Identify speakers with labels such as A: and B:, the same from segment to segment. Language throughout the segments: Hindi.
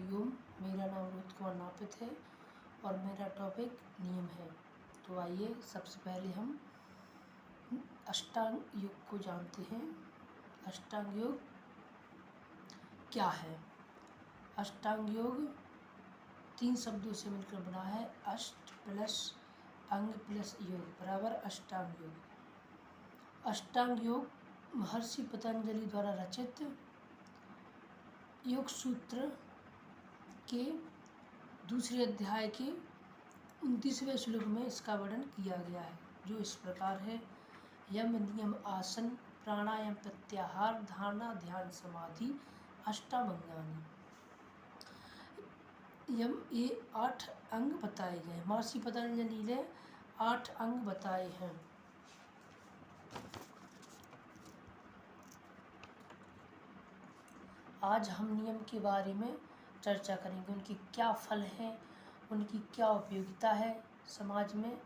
A: हरिओम। मेरा नाम रोहित कुमार नापित है और मेरा टॉपिक नियम है। तो आइए सबसे पहले हम अष्टांग योग को जानते हैं। अष्टांग योग क्या है? अष्टांग योग 3 शब्दों से मिलकर बना है। अष्ट प्लस अंग प्लस योग बराबर अष्टांग योग। अष्टांग योग महर्षि पतंजलि द्वारा रचित योग सूत्र के दूसरे अध्याय के 29वें श्लोक में इसका वर्णन किया गया है, जो इस प्रकार है। यम नियम आसन प्राणायाम प्रत्याहार धारणा ध्यान समाधि अष्टांगानि। यम ये 8 अंग बताए गए। महर्षि पतंजलि ने 8 अंग बताए हैं। आज हम नियम के बारे में चर्चा करेंगे। उनके क्या फल हैं, उनकी क्या उपयोगिता है समाज में।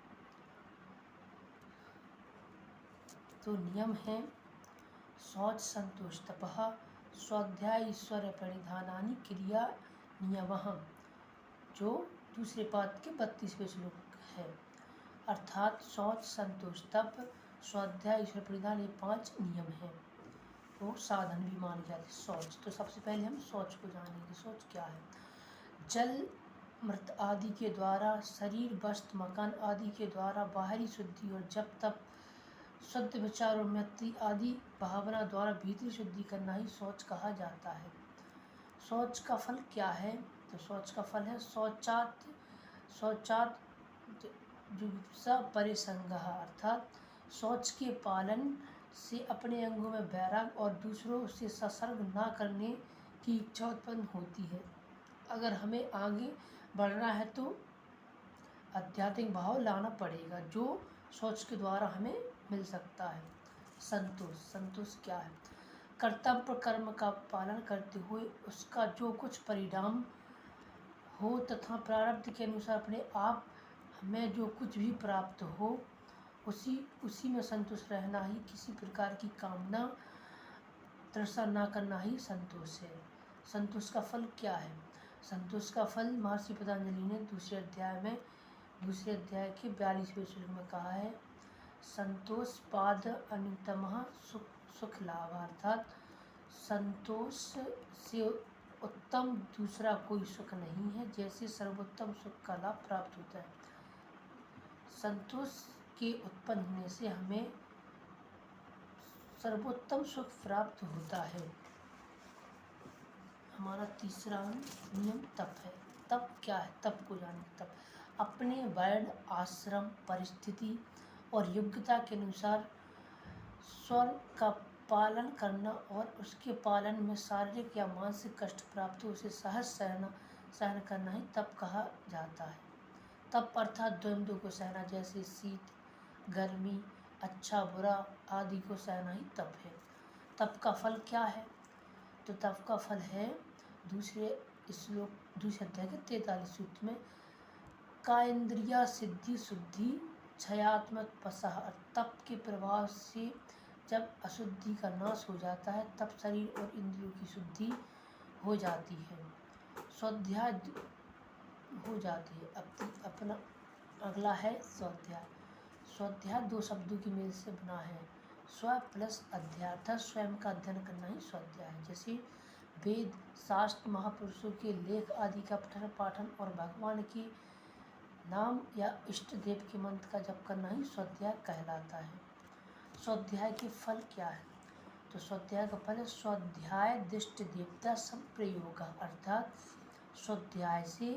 A: तो नियम है शौच संतोष तपः स्वाध्याय ईश्वर प्रणिधानानि क्रिया नियमः, जो दूसरे पाद के 32वें श्लोक है। अर्थात शौच संतोष तप स्वाध्याय ईश्वर प्रणिधान, ये 5 नियम हैं। वो साधन भी माने जाते हैं। शौच, तो सबसे पहले हम शौच को जानेंगे। शौच क्या है? जल मृत आदि के द्वारा शरीर वस्त्र मकान आदि के द्वारा बाहरी शुद्धि और जब तब शुद्ध विचार और मैत्री आदि भावना द्वारा भीतरी शुद्धि करना ही शौच कहा जाता है। शौच का फल क्या है? तो शौच का फल है शौचात जुगुप्सा परिसंगः, अर्थात शौच के पालन से अपने अंगों में वैराग और दूसरों से संसर्ग ना करने की इच्छा उत्पन्न होती है। अगर हमें आगे बढ़ना है तो आध्यात्मिक भाव लाना पड़ेगा, जो शौच के द्वारा हमें मिल सकता है। संतोष, संतोष क्या है? कर्तव्य कर्म का पालन करते हुए उसका जो कुछ परिणाम हो तथा प्रारब्ध के अनुसार अपने आप में जो कुछ भी प्राप्त हो उसी में संतुष्ट रहना ही, किसी प्रकार की कामना तृष्णा ना करना ही संतोष है। संतोष का फल क्या है? संतोष का फल महर्षि पतंजलि ने दूसरे अध्याय के 42वें श्लोक में कहा है। संतोष पाद अनुत्तमः सुख लाभ, अर्थात संतोष से उत्तम दूसरा कोई सुख नहीं है, जैसे सर्वोत्तम सुख का लाभ प्राप्त होता है। संतोष के उत्पन्न होने से हमें सर्वोत्तम सुख प्राप्त होता है। हमारा तीसरा नियम तप है। तप क्या है? तप को जानें। तप अपने वर्ण आश्रम परिस्थिति और योग्यता के अनुसार स्वर्ग का पालन करना और उसके पालन में शारीरिक या मानसिक कष्ट प्राप्त हो उसे सहज सहन करना ही तप कहा जाता है। तप अर्थात द्वंद्व को सहना, जैसे शीत गर्मी अच्छा बुरा आदि को सहना ही तप है। तप का फल क्या है? तो तप का फल है दूसरे अध्याय के 43 सूत्र में, का इंद्रिया सिद्धि शुद्धि क्षयात्मक पसह। तप के प्रभाव से जब अशुद्धि का नाश हो जाता है तब शरीर और इंद्रियों की शुद्धि हो जाती है, स्वाध्याय हो जाती है। अपना अगला है स्वाध्याय। स्वाध्याय 2 शब्दों की मेल से बना है। स्व प्लस अध्याय, अर्थात स्वयं का अध्ययन करना ही स्वाध्याय है। जैसे वेद शास्त्र महापुरुषों के लेख आदि का पठन पाठन और भगवान के नाम या इष्ट देव के मंत्र का जप करना ही स्वाध्याय कहलाता है। स्वाध्याय के फल क्या है? तो स्वाध्याय का फल है स्वाध्याय दिष्ट देवता संप्रयोग, अर्थात स्वाध्याय से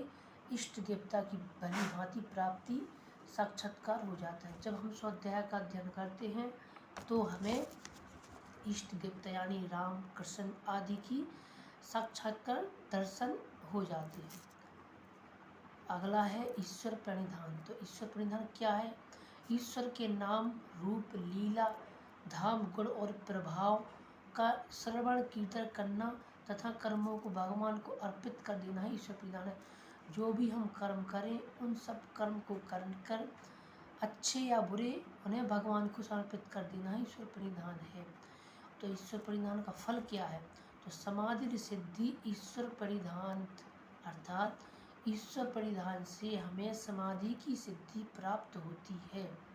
A: इष्ट देवता की भली भांति प्राप्ति साक्षात्कार हो जाता है। जब हम स्वाध्याय का अध्ययन करते हैं तो हमें इष्ट देवता यानी राम कृष्ण आदि की साक्षात्कार दर्शन हो जाते हैं। अगला है ईश्वर प्रणिधान। तो ईश्वर प्रणिधान क्या है? ईश्वर के नाम रूप लीला धाम गुण और प्रभाव का श्रवण कीर्तन करना तथा कर्मों को भगवान को अर्पित कर देना ही ईश्वर प्रणिधान है। जो भी हम कर्म करें उन सब कर्म को कर अच्छे या बुरे उन्हें भगवान को समर्पित कर देना ही ईश्वर प्रणिधान है। तो ईश्वर प्रणिधान का फल क्या है? तो समाधि सिद्धि ईश्वर प्रणिधान साथ ईश्वर परिधान से हमें समाधि की सिद्धि प्राप्त होती है।